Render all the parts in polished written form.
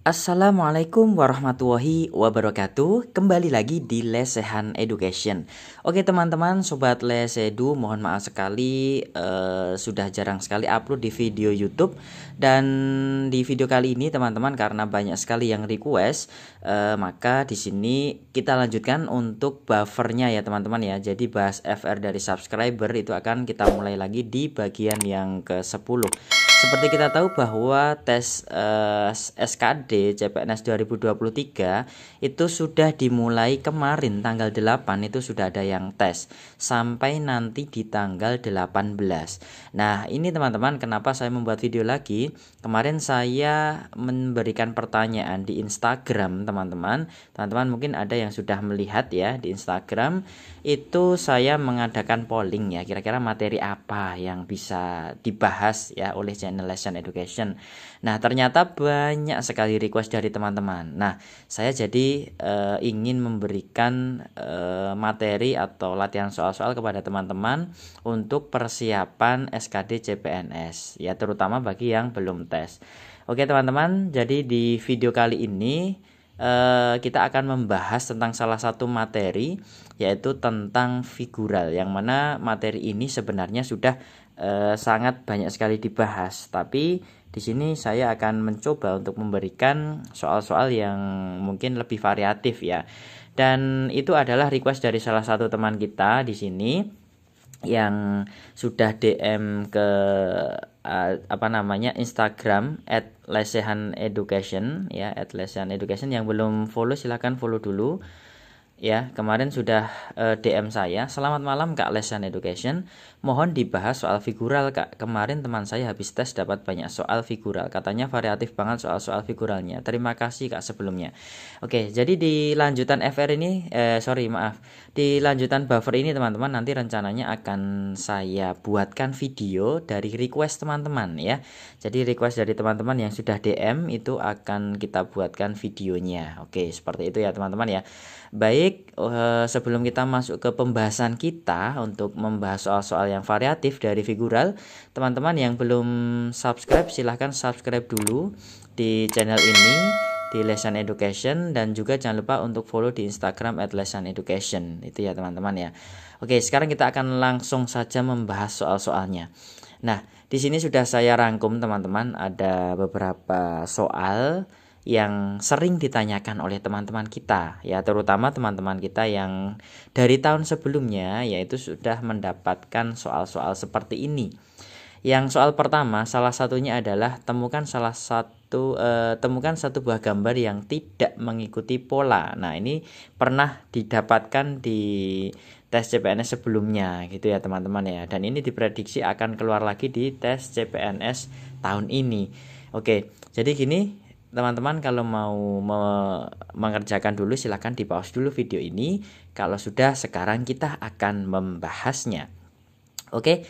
Assalamualaikum warahmatullahi wabarakatuh. Kembali lagi di Lesehan Education. Oke teman-teman, sobat Lesedu, mohon maaf sekali sudah jarang sekali upload di video YouTube. Dan di video kali ini teman-teman, karena banyak sekali yang request, maka di sini kita lanjutkan untuk buffernya ya teman-teman ya. Jadi bahas FR dari subscriber itu akan kita mulai lagi di bagian yang ke-10. Seperti kita tahu bahwa tes SKD CPNS 2023 itu sudah dimulai kemarin tanggal 8, itu sudah ada yang tes sampai nanti di tanggal 18. Nah, ini teman-teman kenapa saya membuat video lagi. Kemarin saya memberikan pertanyaan di Instagram teman-teman. Teman-teman mungkin ada yang sudah melihat ya di Instagram. Itu saya mengadakan polling ya, kira-kira materi apa yang bisa dibahas ya oleh channel Lesehan Education. Nah, ternyata banyak sekali request dari teman-teman. Nah, saya jadi ingin memberikan materi atau latihan soal-soal kepada teman-teman untuk persiapan SKD CPNS ya, terutama bagi yang belum tes. Oke teman-teman, jadi di video kali ini kita akan membahas tentang salah satu materi, yaitu tentang figural, yang mana materi ini sebenarnya sudah sangat banyak sekali dibahas, tapi di sini saya akan mencoba untuk memberikan soal-soal yang mungkin lebih variatif ya. Dan itu adalah request dari salah satu teman kita di sini yang sudah DM ke Instagram @lesehaneducation ya, @lesehaneducation. Yang belum follow silahkan follow dulu ya. Kemarin sudah DM saya, "Selamat malam Kak Lesehan Education, mohon dibahas soal figural Kak. Kemarin teman saya habis tes dapat banyak soal figural, katanya variatif banget soal-soal figuralnya. Terima kasih Kak sebelumnya." Oke, jadi di lanjutan FR ini di lanjutan buffer ini teman-teman, nanti rencananya akan saya buatkan video dari request teman-teman ya. Jadi request dari teman-teman yang sudah DM itu akan kita buatkan videonya. Oke, seperti itu ya teman-teman ya. Baik, sebelum kita masuk ke pembahasan kita untuk membahas soal-soal yang variatif dari figural, teman-teman yang belum subscribe silahkan subscribe dulu di channel ini, di Lesehan Education, dan juga jangan lupa untuk follow di Instagram @lesehaneducation. Itu ya teman-teman ya. Oke, sekarang kita akan langsung saja membahas soal-soalnya. Nah, di sini sudah saya rangkum teman-teman, ada beberapa soal yang sering ditanyakan oleh teman-teman kita ya, terutama teman-teman kita yang dari tahun sebelumnya, yaitu sudah mendapatkan soal-soal seperti ini. Yang soal pertama salah satunya adalah temukan satu buah gambar yang tidak mengikuti pola. Nah, ini pernah didapatkan di tes CPNS sebelumnya gitu ya teman-teman ya, dan ini diprediksi akan keluar lagi di tes CPNS tahun ini. Oke, jadi gini teman-teman, kalau mau mengerjakan dulu silahkan di pause dulu video ini. Kalau sudah, sekarang kita akan membahasnya. Oke,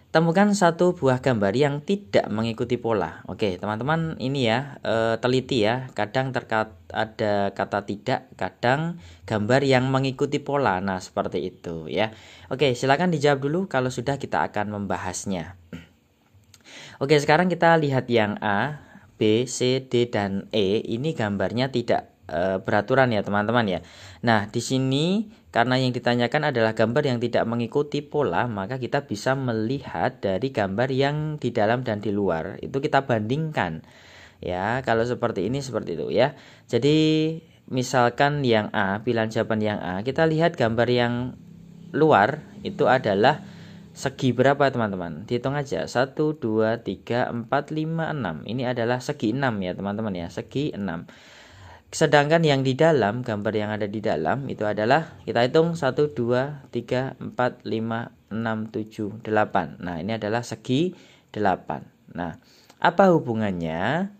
temukan satu buah gambar yang tidak mengikuti pola. Oke teman-teman, ini ya teliti ya, kadang ada kata tidak, kadang gambar yang mengikuti pola. Nah seperti itu ya. Oke, silahkan dijawab dulu, kalau sudah kita akan membahasnya. Oke, sekarang kita lihat yang A, B, C, D, dan E. Ini gambarnya tidak beraturan ya teman-teman ya. Nah di sini karena yang ditanyakan adalah gambar yang tidak mengikuti pola, maka kita bisa melihat dari gambar yang di dalam dan di luar. Itu kita bandingkan ya. Kalau seperti ini seperti itu ya. Jadi misalkan yang A, pilihan jawaban yang A, kita lihat gambar yang luar itu adalah segi berapa teman-teman? Dihitung aja, 1, 2, 3, 4, 5, 6. Ini adalah segi 6 ya teman-teman ya, segi 6. Sedangkan yang di dalam, gambar yang ada di dalam itu adalah, kita hitung 1, 2, 3, 4, 5, 6, 7, 8. Nah ini adalah segi 8. Nah apa hubungannya?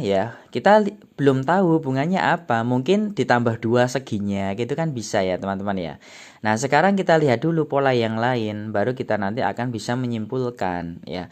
Ya, kita belum tahu hubungannya apa. Mungkin ditambah 2 seginya gitu kan bisa ya teman-teman ya. Nah sekarang kita lihat dulu pola yang lain, baru kita nanti akan bisa menyimpulkan ya.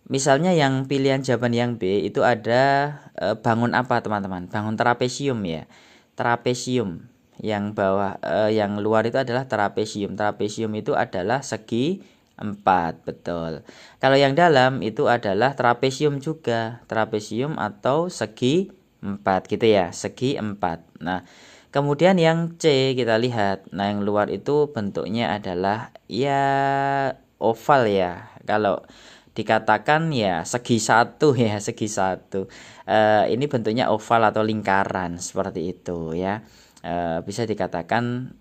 Misalnya yang pilihan jawaban yang B itu ada bangun apa teman-teman? Bangun trapesium ya. Trapesium yang bawah, yang luar itu adalah trapesium. Trapesium itu adalah segi 4, betul. Kalau yang dalam itu adalah trapesium juga, trapesium atau segi 4 gitu ya, segi 4. Nah, kemudian yang C kita lihat. Nah, yang luar itu bentuknya adalah ya oval ya. Kalau dikatakan ya segi 1 ya, segi 1. Ini bentuknya oval atau lingkaran seperti itu ya. Bisa dikatakan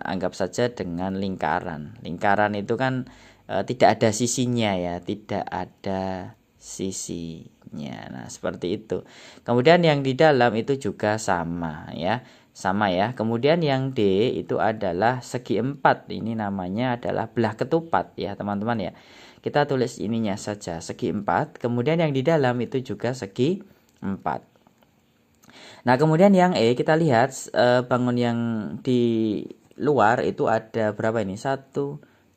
anggap saja dengan lingkaran. Lingkaran itu kan tidak ada sisinya ya, tidak ada sisinya. Nah, seperti itu. Kemudian yang di dalam itu juga sama ya. Sama ya. Kemudian yang D itu adalah segi 4. Ini namanya adalah belah ketupat ya, teman-teman ya. Kita tulis ininya saja segi 4. Kemudian yang di dalam itu juga segi 4. Nah, kemudian yang E kita lihat bangun yang di luar itu ada berapa ini? 1,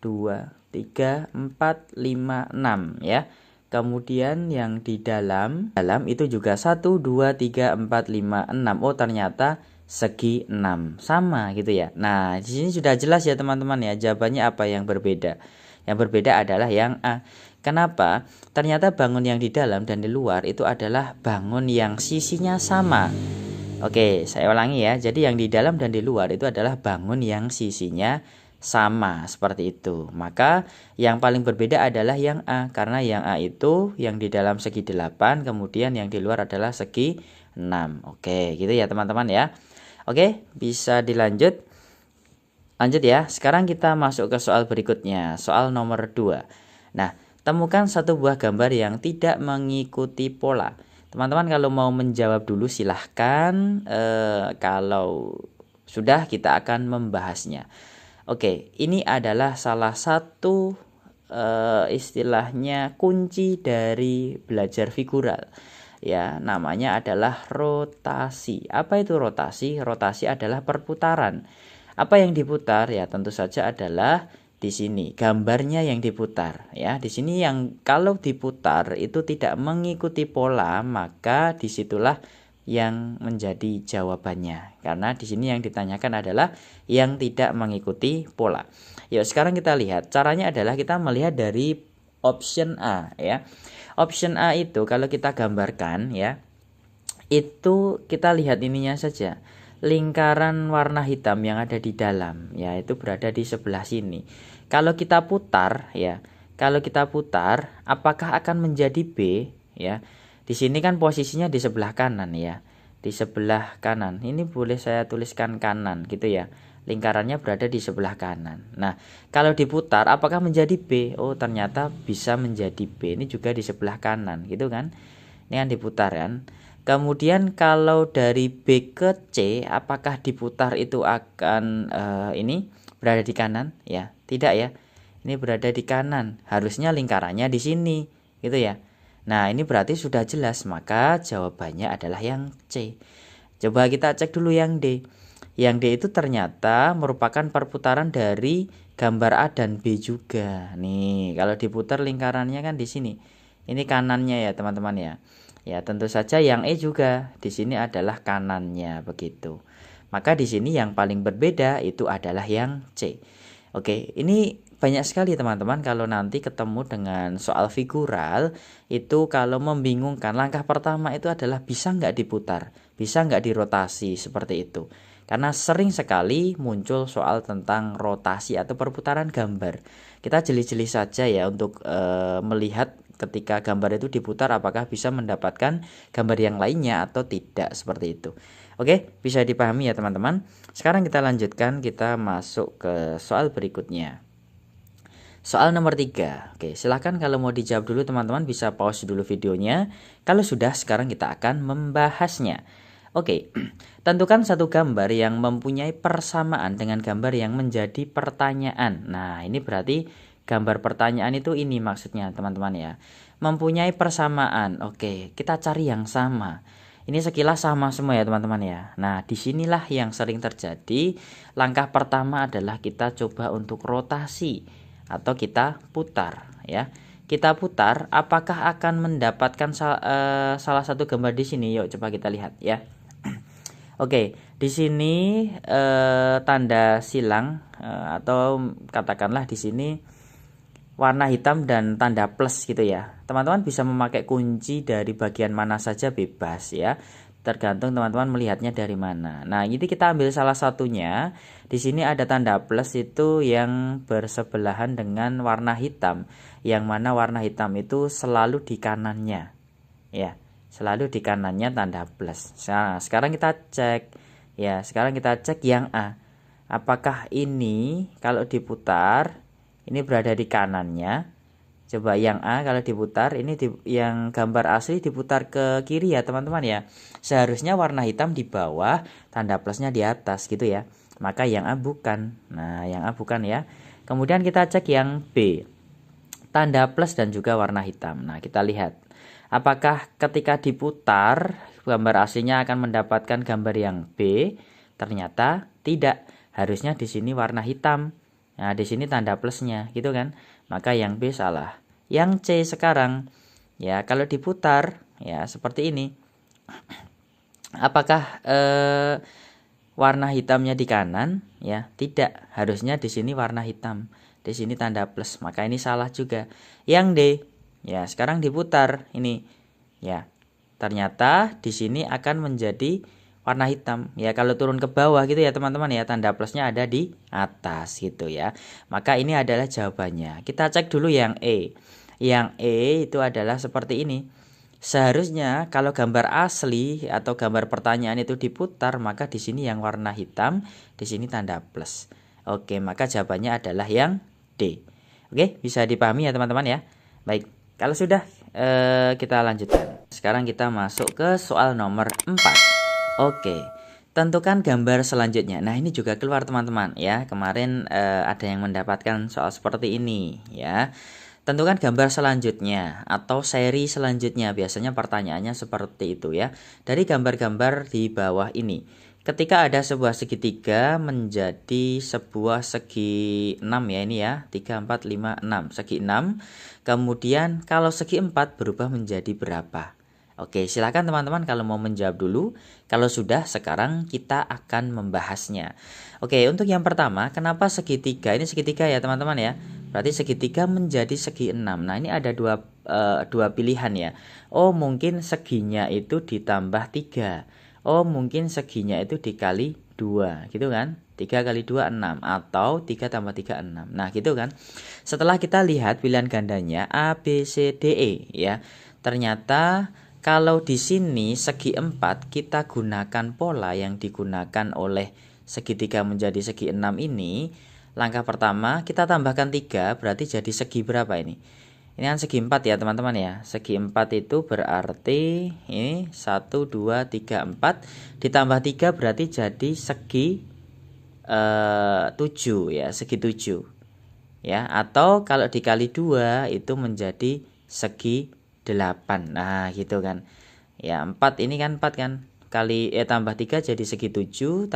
2, 3, 4, 5, 6 ya. Kemudian yang di dalam itu juga 1, 2, 3, 4, 5, 6. Oh, ternyata segi 6. Sama gitu ya. Nah, di sini sudah jelas ya teman-teman ya. Jawabannya apa yang berbeda? Yang berbeda adalah yang A. Kenapa? Ternyata bangun yang di dalam dan di luar itu adalah bangun yang sisinya sama. Oke, saya ulangi ya. Jadi yang di dalam dan di luar itu adalah bangun yang sisinya sama, seperti itu. Maka yang paling berbeda adalah yang A, karena yang A itu yang di dalam segi 8, kemudian yang di luar adalah segi 6. Oke, gitu ya teman-teman ya. Oke, bisa dilanjut. Lanjut ya. Sekarang kita masuk ke soal berikutnya, soal nomor 2. Nah, temukan satu buah gambar yang tidak mengikuti pola. Teman-teman kalau mau menjawab dulu silahkan, kalau sudah kita akan membahasnya. Oke, ini adalah salah satu istilahnya kunci dari belajar figural. Ya, namanya adalah rotasi. Apa itu rotasi? Rotasi adalah perputaran. Apa yang diputar? Ya, tentu saja adalah di sini gambarnya yang diputar ya. Di sini yang kalau diputar itu tidak mengikuti pola, maka disitulah yang menjadi jawabannya. Karena di sini yang ditanyakan adalah yang tidak mengikuti pola. Yuk sekarang kita lihat. Caranya adalah kita melihat dari option A ya. Option A itu kalau kita gambarkan ya, itu kita lihat ininya saja. Lingkaran warna hitam yang ada di dalam ya itu berada di sebelah sini. Kalau kita putar ya, kalau kita putar apakah akan menjadi B ya? Di sini kan posisinya di sebelah kanan ya. Di sebelah kanan. Ini boleh saya tuliskan kanan gitu ya. Lingkarannya berada di sebelah kanan. Nah, kalau diputar apakah menjadi B? Oh, ternyata bisa menjadi B. Ini juga di sebelah kanan gitu kan. Ini kan diputar kan. Kemudian kalau dari B ke C apakah diputar itu akan ini berada di kanan? Ya, tidak ya. Ini berada di kanan. Harusnya lingkarannya di sini, gitu ya. Nah, ini berarti sudah jelas, maka jawabannya adalah yang C. Coba kita cek dulu yang D. Yang D itu ternyata merupakan perputaran dari gambar A dan B juga. Nih, kalau diputar lingkarannya kan di sini. Ini kanannya ya, teman-teman ya. Ya, tentu saja yang E juga di sini adalah kanannya begitu. Maka di sini yang paling berbeda itu adalah yang C. Oke, ini banyak sekali teman-teman kalau nanti ketemu dengan soal figural itu kalau membingungkan langkah pertama itu adalah bisa nggak diputar, bisa nggak dirotasi seperti itu. Karena sering sekali muncul soal tentang rotasi atau perputaran gambar. Kita jeli-jeli saja ya untuk melihat ketika gambar itu diputar apakah bisa mendapatkan gambar yang lainnya atau tidak seperti itu. Oke, bisa dipahami ya teman-teman. Sekarang kita lanjutkan, kita masuk ke soal berikutnya. Soal nomor 3. Oke, silahkan kalau mau dijawab dulu teman-teman bisa pause dulu videonya. Kalau sudah, sekarang kita akan membahasnya. Oke, tentukan satu gambar yang mempunyai persamaan dengan gambar yang menjadi pertanyaan. Nah, ini berarti gambar pertanyaan itu ini maksudnya teman-teman ya. Mempunyai persamaan. Oke, kita cari yang sama. Ini sekilas sama semua ya teman-teman ya. Nah, disinilah yang sering terjadi. Langkah pertama adalah kita coba untuk rotasi atau kita putar ya. Kita putar, apakah akan mendapatkan salah satu gambar di sini? Yuk coba kita lihat ya. Oke, di sini tanda silang atau katakanlah di sini warna hitam dan tanda plus gitu ya. Teman-teman bisa memakai kunci dari bagian mana saja bebas ya. Tergantung teman-teman melihatnya dari mana. Nah, ini kita ambil salah satunya. Di sini ada tanda plus itu yang bersebelahan dengan warna hitam. Yang mana warna hitam itu selalu di kanannya. Ya, selalu di kanannya tanda plus. Nah, sekarang kita cek. Ya, sekarang kita cek yang A. Apakah ini kalau diputar ini berada di kanannya? Coba yang A kalau diputar ini yang gambar asli diputar ke kiri ya teman-teman ya. Seharusnya warna hitam di bawah, tanda plusnya di atas gitu ya. Maka yang A bukan. Nah, yang A bukan ya. Kemudian kita cek yang B. Tanda plus dan juga warna hitam. Nah, kita lihat. Apakah ketika diputar gambar aslinya akan mendapatkan gambar yang B? Ternyata tidak. Harusnya di sini warna hitam. Nah, di sini tanda plusnya, gitu kan? Maka yang B salah. Yang C sekarang, ya kalau diputar, ya seperti ini. Apakah warna hitamnya di kanan? Ya, tidak. Harusnya di sini warna hitam. Di sini tanda plus. Maka ini salah juga. Yang D, ya sekarang diputar ini. Ya, ternyata di sini akan menjadi warna hitam. Ya kalau turun ke bawah gitu ya teman-teman ya, tanda plusnya ada di atas gitu ya. Maka ini adalah jawabannya. Kita cek dulu yang E. Yang E itu adalah seperti ini. Seharusnya kalau gambar asli atau gambar pertanyaan itu diputar, maka di sini yang warna hitam, di sini tanda plus. Oke, maka jawabannya adalah yang D. Oke, bisa dipahami ya teman-teman ya. Baik, kalau sudah kita lanjutkan. Sekarang kita masuk ke soal nomor 4. Oke, tentukan gambar selanjutnya. Nah, ini juga keluar teman-teman ya. Kemarin ada yang mendapatkan soal seperti ini ya. Tentukan gambar selanjutnya atau seri selanjutnya. Biasanya pertanyaannya seperti itu ya. Dari gambar-gambar di bawah ini. Ketika ada sebuah segitiga menjadi sebuah segi 6 ya ini ya. 3, 4, 5, 6. Segi 6. Kemudian kalau segi 4 berubah menjadi berapa? Oke, silakan teman-teman kalau mau menjawab dulu. Kalau sudah, sekarang kita akan membahasnya. Oke, untuk yang pertama, kenapa segitiga? Ini segitiga ya teman-teman ya. Berarti segitiga menjadi segi 6. Nah, ini ada dua pilihan ya. Oh, mungkin seginya itu ditambah 3. Oh, mungkin seginya itu dikali 2, gitu kan? 3 kali 2, 6. Atau 3 tambah 3, 6. Nah, gitu kan? Setelah kita lihat pilihan gandanya A, B, C, D, E ya. Ternyata kalau di sini segi 4 kita gunakan pola yang digunakan oleh segitiga menjadi segi 6 ini. Langkah pertama kita tambahkan 3 berarti jadi segi berapa ini? Ini kan segi 4 ya teman-teman ya. Segi 4 itu berarti ini 1, 2, 3, 4 ditambah 3 berarti jadi segi 7 ya. Segi 7 ya. Atau kalau dikali 2 itu menjadi segi 8. Nah, gitu kan. Ya, 4 ini kan 4 kan. Tambah 3 jadi segi 7,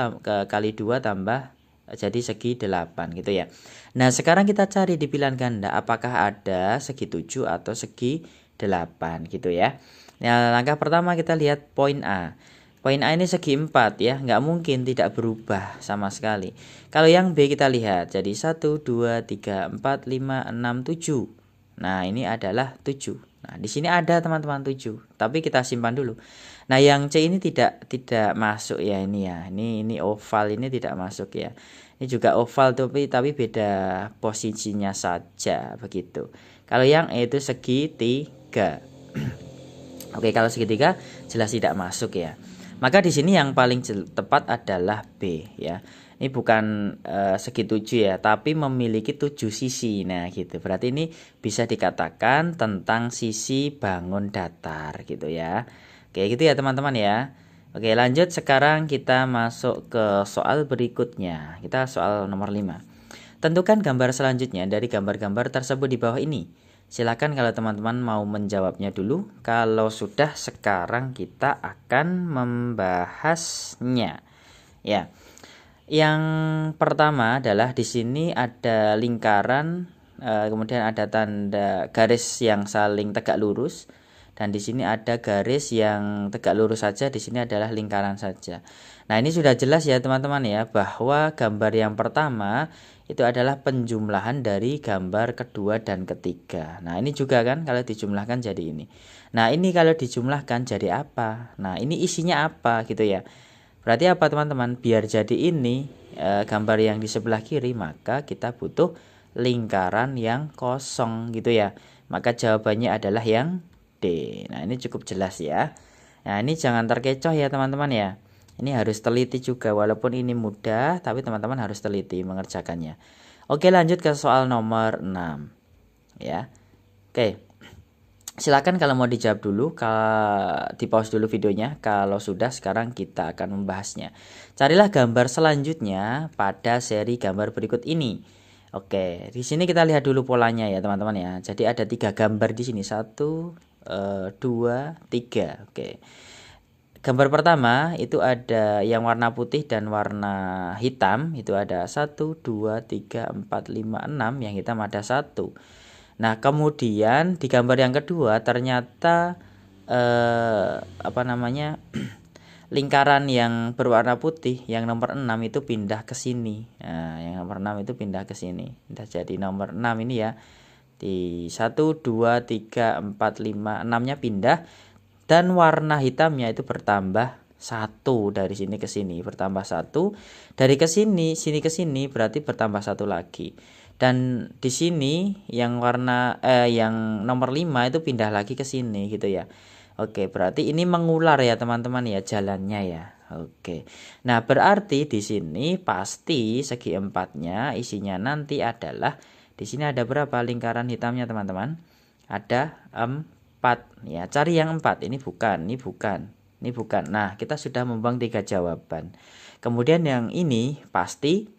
kali 2 tambah jadi segi 8 gitu ya. Nah, sekarang kita cari di pilihan ganda apakah ada segi 7 atau segi 8 gitu ya. Nah, langkah pertama kita lihat poin A. Poin A ini segi 4 ya, nggak mungkin tidak berubah sama sekali. Kalau yang B kita lihat, jadi 1, 2, 3, 4, 5, 6, 7. Nah, ini adalah 7. Nah, di sini ada teman-teman 7, tapi kita simpan dulu. Nah, yang C ini tidak masuk ya ini ya. Ini oval ini tidak masuk ya. Ini juga oval tapi beda posisinya saja begitu. Kalau yang E itu segitiga. Oke, kalau segitiga jelas tidak masuk ya. Maka di sini yang paling tepat adalah B ya. Ini bukan segi 7 ya, tapi memiliki 7 sisi. Nah, gitu. Berarti ini bisa dikatakan tentang sisi bangun datar gitu ya. Oke, gitu ya teman-teman ya. Oke, lanjut sekarang kita masuk ke soal berikutnya. Kita soal nomor 5. Tentukan gambar selanjutnya dari gambar-gambar tersebut di bawah ini. Silakan kalau teman-teman mau menjawabnya dulu. Kalau sudah, sekarang kita akan membahasnya. Ya. Yang pertama adalah di sini ada lingkaran, kemudian ada tanda garis yang saling tegak lurus, dan di sini ada garis yang tegak lurus saja. Di sini adalah lingkaran saja. Nah, ini sudah jelas ya teman-teman ya, bahwa gambar yang pertama itu adalah penjumlahan dari gambar kedua dan ketiga. Nah, ini juga kan kalau dijumlahkan jadi ini. Nah, ini kalau dijumlahkan jadi apa? Nah, ini isinya apa gitu ya. Berarti apa teman-teman? Biar jadi ini gambar yang di sebelah kiri, maka kita butuh lingkaran yang kosong gitu ya. Maka jawabannya adalah yang D. Nah, ini cukup jelas ya. Nah, ini jangan terkecoh ya teman-teman ya. Ini harus teliti juga, walaupun ini mudah tapi teman-teman harus teliti mengerjakannya. Oke, lanjut ke soal nomor 6 ya. Oke. Silakan kalau mau dijawab dulu, di pause dulu videonya. Kalau sudah, sekarang kita akan membahasnya. Carilah gambar selanjutnya pada seri gambar berikut ini. Oke, di sini kita lihat dulu polanya ya teman-teman ya. Jadi ada 3 gambar di sini, 1, 2, 3. Oke. Gambar pertama itu ada yang warna putih dan warna hitam, itu ada 1, 2, 3, 4, 5, 6, yang hitam ada 1. Nah, kemudian di gambar yang kedua ternyata lingkaran yang berwarna putih yang nomor 6 itu pindah ke sini. Nah, yang nomor 6 itu pindah ke sini. Pindah jadi nomor 6 ini ya. Di 1, 2, 3, 4, 5, 6-nya pindah. Dan warna hitamnya itu bertambah 1 dari sini ke sini, bertambah 1 dari ke sini ke sini, berarti bertambah 1 lagi. Dan di sini yang yang nomor 5 itu pindah lagi ke sini gitu ya. Oke, berarti ini mengular ya teman-teman ya jalannya ya. Oke. Nah, berarti di sini pasti segi empatnya isinya nanti adalah, di sini ada berapa lingkaran hitamnya teman-teman? Ada 4 ya. Cari yang 4. Ini bukan, ini bukan, ini bukan. Nah, kita sudah membuang 3 jawaban. Kemudian yang ini pasti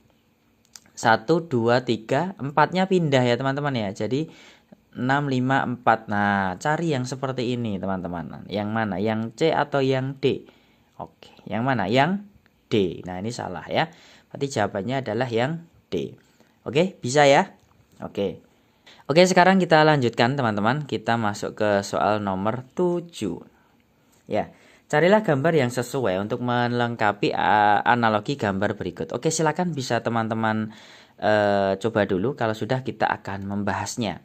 1, 2, 3, 4-nya pindah ya teman-teman ya. Jadi 6, 5, 4. Nah, cari yang seperti ini teman-teman. Yang mana? Yang C atau yang D? Oke, yang mana? Yang D. Nah, ini salah ya. Berarti jawabannya adalah yang D. Oke, bisa ya? Oke. Oke, sekarang kita lanjutkan teman-teman. Kita masuk ke soal nomor 7. Ya, carilah gambar yang sesuai untuk melengkapi analogi gambar berikut. Oke, silakan bisa teman-teman coba dulu. Kalau sudah, kita akan membahasnya.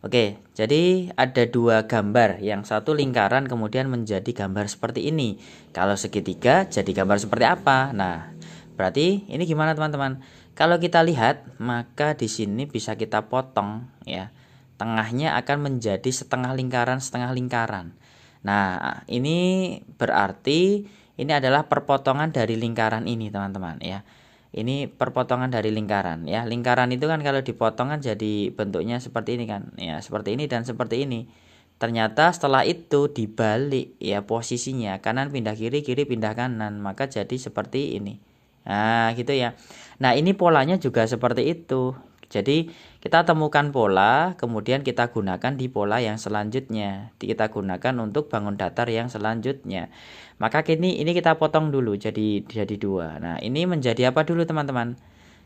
Oke, jadi ada 2 gambar. Yang satu lingkaran kemudian menjadi gambar seperti ini. Kalau segitiga jadi gambar seperti apa? Nah, berarti ini gimana teman-teman? Kalau kita lihat, maka di sini bisa kita potong ya. Tengahnya akan menjadi setengah lingkaran, setengah lingkaran. Nah, ini berarti ini adalah perpotongan dari lingkaran ini, teman-teman ya. Ini perpotongan dari lingkaran ya. Lingkaran itu kan kalau dipotong kan jadi bentuknya seperti ini kan. Ya, seperti ini dan seperti ini. Ternyata setelah itu dibalik ya posisinya. Kanan pindah kiri, kiri pindah kanan, maka jadi seperti ini. Nah, gitu ya. Nah, ini polanya juga seperti itu. Jadi, kita temukan pola, kemudian kita gunakan di pola yang selanjutnya. Kita gunakan untuk bangun datar yang selanjutnya. Maka ini kita potong dulu jadi 2. Nah, ini menjadi apa dulu teman-teman?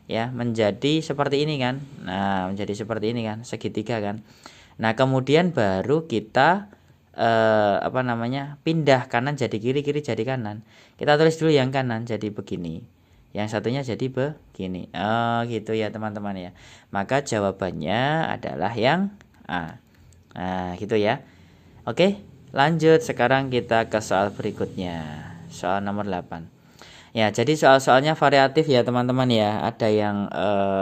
Ya, menjadi seperti ini kan. Nah, menjadi seperti ini kan, segitiga kan. Nah, kemudian baru kita pindah kanan jadi kiri, kiri jadi kanan. Kita tulis dulu yang kanan jadi begini. Yang satunya jadi begini. Oh, gitu ya teman-teman ya. Maka jawabannya adalah yang A. Nah, gitu ya. Oke, lanjut. Sekarang kita ke soal berikutnya. Soal nomor 8. Ya, jadi soal-soalnya variatif ya teman-teman ya. Ada yang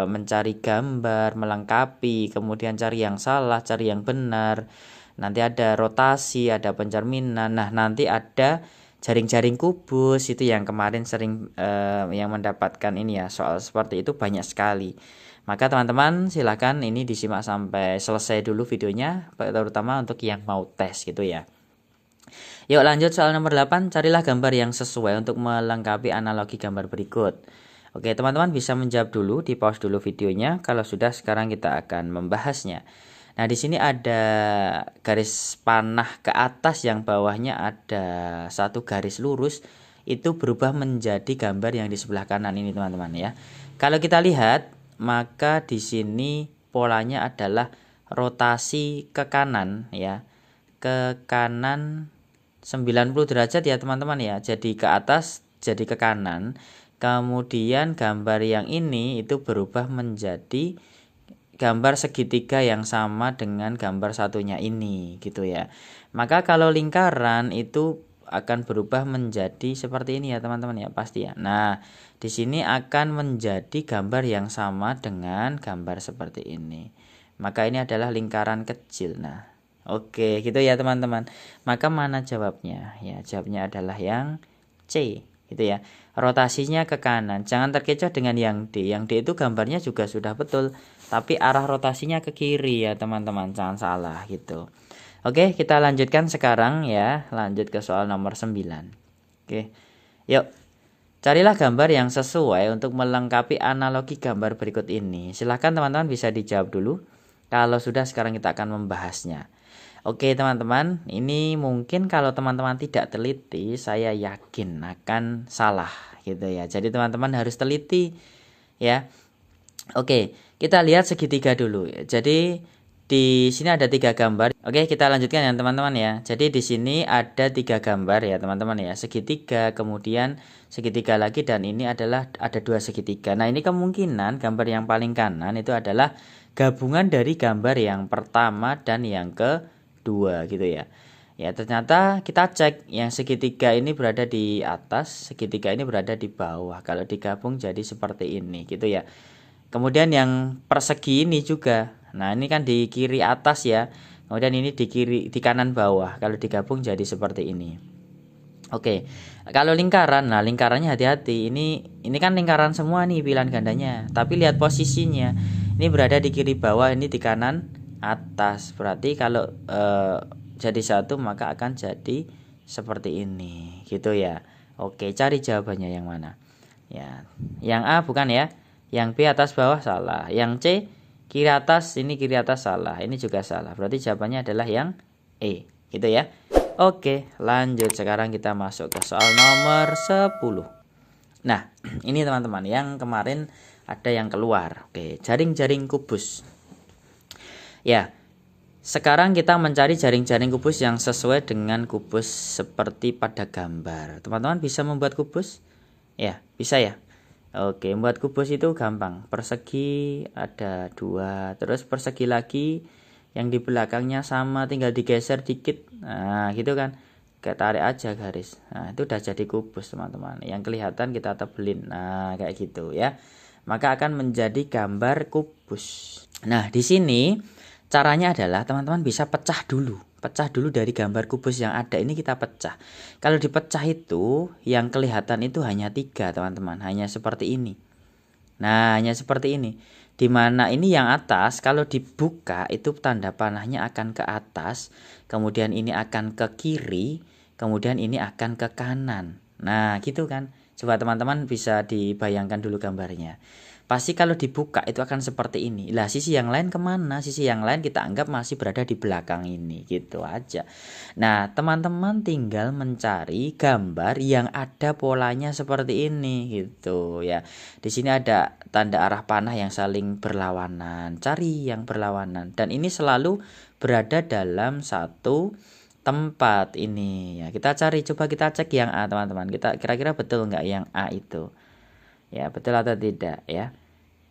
mencari gambar, melengkapi, kemudian cari yang salah, cari yang benar. Nanti ada rotasi, ada pencerminan. Nah, nanti ada jaring-jaring kubus, itu yang kemarin sering yang mendapatkan ini ya, soal seperti itu banyak sekali. Maka teman-teman silahkan ini disimak sampai selesai dulu videonya, terutama untuk yang mau tes gitu ya. Yuk lanjut soal nomor 8, carilah gambar yang sesuai untuk melengkapi analogi gambar berikut. Oke, teman-teman bisa menjawab dulu, di pause dulu videonya. Kalau sudah, sekarang kita akan membahasnya. Nah, di sini ada garis panah ke atas, yang bawahnya ada satu garis lurus, itu berubah menjadi gambar yang di sebelah kanan ini, teman-teman ya. Kalau kita lihat, maka di sini polanya adalah rotasi ke kanan ya. Ke kanan 90 derajat ya, teman-teman ya. Jadi ke atas jadi ke kanan, kemudian gambar yang ini itu berubah menjadi gambar segitiga yang sama dengan gambar satunya ini gitu ya. Maka kalau lingkaran itu akan berubah menjadi seperti ini ya teman-teman ya, pasti ya. Nah, di sini akan menjadi gambar yang sama dengan gambar seperti ini. Maka ini adalah lingkaran kecil. Nah, oke gitu ya teman-teman. Maka mana jawabnya? Ya, jawabnya adalah yang C gitu ya. Rotasinya ke kanan. Jangan terkecoh dengan yang D. Yang D itu gambarnya juga sudah betul, tapi arah rotasinya ke kiri ya teman-teman. Jangan salah gitu. Oke, kita lanjutkan sekarang ya. Lanjut ke soal nomor 9. Oke. Yuk. Carilah gambar yang sesuai untuk melengkapi analogi gambar berikut ini. Silahkan teman-teman bisa dijawab dulu. Kalau sudah, sekarang kita akan membahasnya. Oke teman-teman, ini mungkin kalau teman-teman tidak teliti, saya yakin akan salah gitu ya. Jadi teman-teman harus teliti ya. Oke, kita lihat segitiga dulu. Jadi di sini ada 3 gambar. Oke, kita lanjutkan ya teman-teman ya. Jadi di sini ada 3 gambar ya teman-teman ya. Segitiga, kemudian segitiga lagi, dan ini adalah ada 2 segitiga. Nah, ini kemungkinan gambar yang paling kanan itu adalah gabungan dari gambar yang pertama dan yang kedua gitu ya. Ya, ternyata kita cek yang segitiga ini berada di atas, segitiga ini berada di bawah. Kalau digabung jadi seperti ini gitu ya. Kemudian yang persegi ini juga. Nah, ini kan di kiri atas ya. Kemudian ini di kanan bawah. Kalau digabung jadi seperti ini. Oke. Kalau lingkaran, nah lingkarannya hati-hati. Ini kan lingkaran semua nih pilihan gandanya. Tapi lihat posisinya. Ini berada di kiri bawah, ini di kanan atas. Berarti kalau jadi satu maka akan jadi seperti ini, gitu ya. Oke, cari jawabannya yang mana? Ya, yang A bukan ya? Yang B atas bawah salah. Yang C kiri atas, ini kiri atas salah. Ini juga salah. Berarti jawabannya adalah yang E, gitu ya. Oke, lanjut. Sekarang kita masuk ke soal nomor 10. Nah, ini teman-teman yang kemarin ada yang keluar. Oke, jaring-jaring kubus. Ya, sekarang kita mencari jaring-jaring kubus yang sesuai dengan kubus seperti pada gambar. Teman-teman bisa membuat kubus? Ya, bisa ya. Oke, membuat kubus itu gampang. Persegi ada 2, terus persegi lagi yang di belakangnya sama, tinggal digeser dikit. Nah, gitu kan. Kita tarik aja garis. Nah, itu udah jadi kubus, teman-teman. Yang kelihatan kita tebelin. Nah, kayak gitu ya. Maka akan menjadi gambar kubus. Nah, di sini caranya adalah teman-teman bisa pecah dulu dari gambar kubus yang ada ini, kita pecah. Kalau dipecah itu yang kelihatan itu hanya 3 teman-teman, hanya seperti ini. Nah, hanya seperti ini. Dimana ini yang atas kalau dibuka itu tanda panahnya akan ke atas, kemudian ini akan ke kiri, kemudian ini akan ke kanan. Nah, gitu kan. Coba teman-teman bisa dibayangkan dulu gambarnya. Pasti kalau dibuka itu akan seperti ini. Lah, sisi yang lain kemana? Sisi yang lain kita anggap masih berada di belakang ini, gitu aja. Nah, teman-teman tinggal mencari gambar yang ada polanya seperti ini, gitu ya. Di sini ada tanda arah panah yang saling berlawanan. Cari yang berlawanan. Dan ini selalu berada dalam satu tempat ini ya. Kita cari, coba kita cek yang A teman-teman. Kita kira-kira betul nggak yang A itu? Ya, betul atau tidak ya?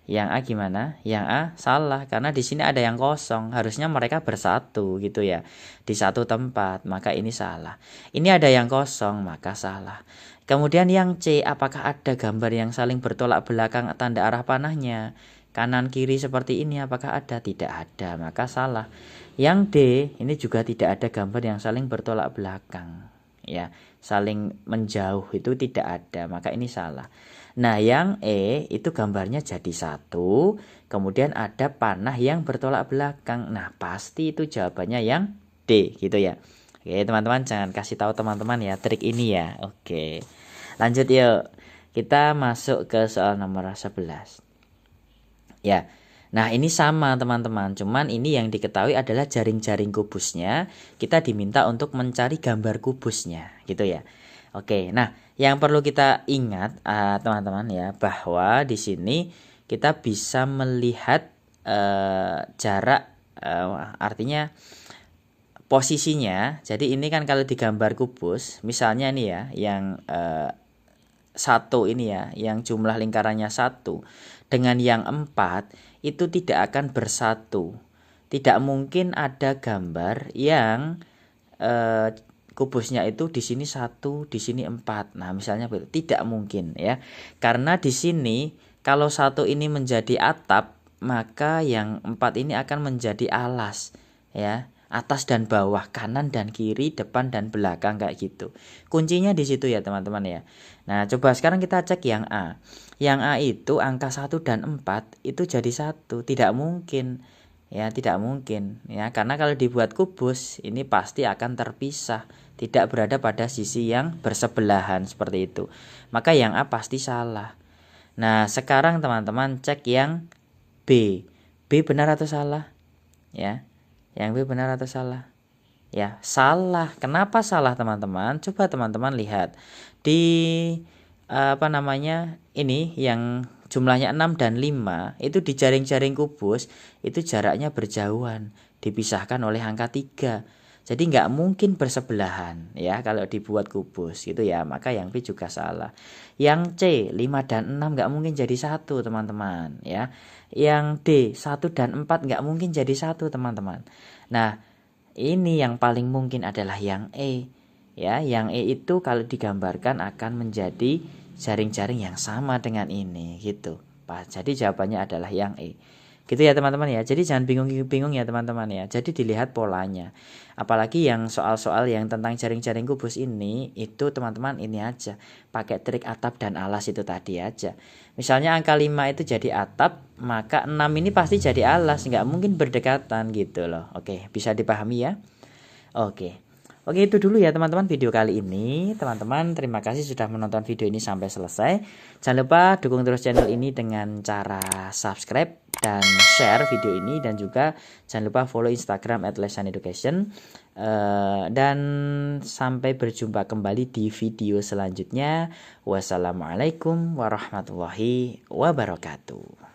Yang A gimana? Yang A salah karena di sini ada yang kosong. Harusnya mereka bersatu gitu ya. Di satu tempat, maka ini salah. Ini ada yang kosong, maka salah. Kemudian yang C, apakah ada gambar yang saling bertolak belakang tanda arah panahnya? Kanan kiri seperti ini apakah ada? Tidak ada, maka salah. Yang D, ini juga tidak ada gambar yang saling bertolak belakang. Ya, saling menjauh itu tidak ada, maka ini salah. Nah, yang E itu gambarnya jadi satu, kemudian ada panah yang bertolak belakang. Nah, pasti itu jawabannya yang D gitu ya. Oke, teman-teman jangan kasih tahu teman-teman ya trik ini ya. Oke. Lanjut yuk. Kita masuk ke soal nomor 11. Ya. Nah, ini sama teman-teman, cuman ini yang diketahui adalah jaring-jaring kubusnya. Kita diminta untuk mencari gambar kubusnya gitu ya. Oke, nah yang perlu kita ingat teman-teman ya, bahwa di sini kita bisa melihat jarak, artinya posisinya. Jadi ini kan kalau di gambar kubus, misalnya nih ya, yang 1 ini ya, yang jumlah lingkarannya 1 dengan yang 4 itu tidak akan bersatu. Tidak mungkin ada gambar yang kubusnya itu di sini 1, di sini 4. Nah, misalnya begitu. Tidak mungkin ya. Karena di sini kalau 1 ini menjadi atap, maka yang 4 ini akan menjadi alas ya. Atas dan bawah, kanan dan kiri, depan dan belakang kayak gitu. Kuncinya di situ ya, teman-teman ya. Nah, coba sekarang kita cek yang A. Yang A itu angka 1 dan 4 itu jadi 1, tidak mungkin. Ya, tidak mungkin ya, karena kalau dibuat kubus ini pasti akan terpisah, tidak berada pada sisi yang bersebelahan seperti itu. Maka yang A pasti salah. Nah, sekarang teman-teman cek yang B. B benar atau salah? Ya. Yang B benar atau salah? Ya, salah. Kenapa salah, teman-teman? Coba teman-teman lihat di ini yang jumlahnya 6 dan 5 itu di jaring-jaring kubus itu jaraknya berjauhan, dipisahkan oleh angka 3. Jadi nggak mungkin bersebelahan ya kalau dibuat kubus gitu ya. Maka yang B juga salah. Yang C 5 dan 6 nggak mungkin jadi 1, teman-teman ya. Yang D 1 dan 4 nggak mungkin jadi 1, teman-teman. Nah, ini yang paling mungkin adalah yang E. Ya, yang E itu kalau digambarkan akan menjadi jaring-jaring yang sama dengan ini gitu. Jadi jawabannya adalah yang E. Gitu ya, teman-teman ya. Jadi jangan bingung-bingung ya, teman-teman ya. Jadi dilihat polanya. Apalagi yang soal-soal yang tentang jaring-jaring kubus ini, itu teman-teman ini aja, pakai trik atap dan alas itu tadi aja. Misalnya angka 5 itu jadi atap, maka 6 ini pasti jadi alas, nggak mungkin berdekatan gitu loh. Oke, bisa dipahami ya? Oke. Oke, itu dulu ya teman-teman video kali ini. Teman-teman, terima kasih sudah menonton video ini sampai selesai. Jangan lupa dukung terus channel ini dengan cara subscribe dan share video ini, dan juga jangan lupa follow Instagram @lesaneducation. Dan sampai berjumpa kembali di video selanjutnya. Wassalamualaikum warahmatullahi wabarakatuh.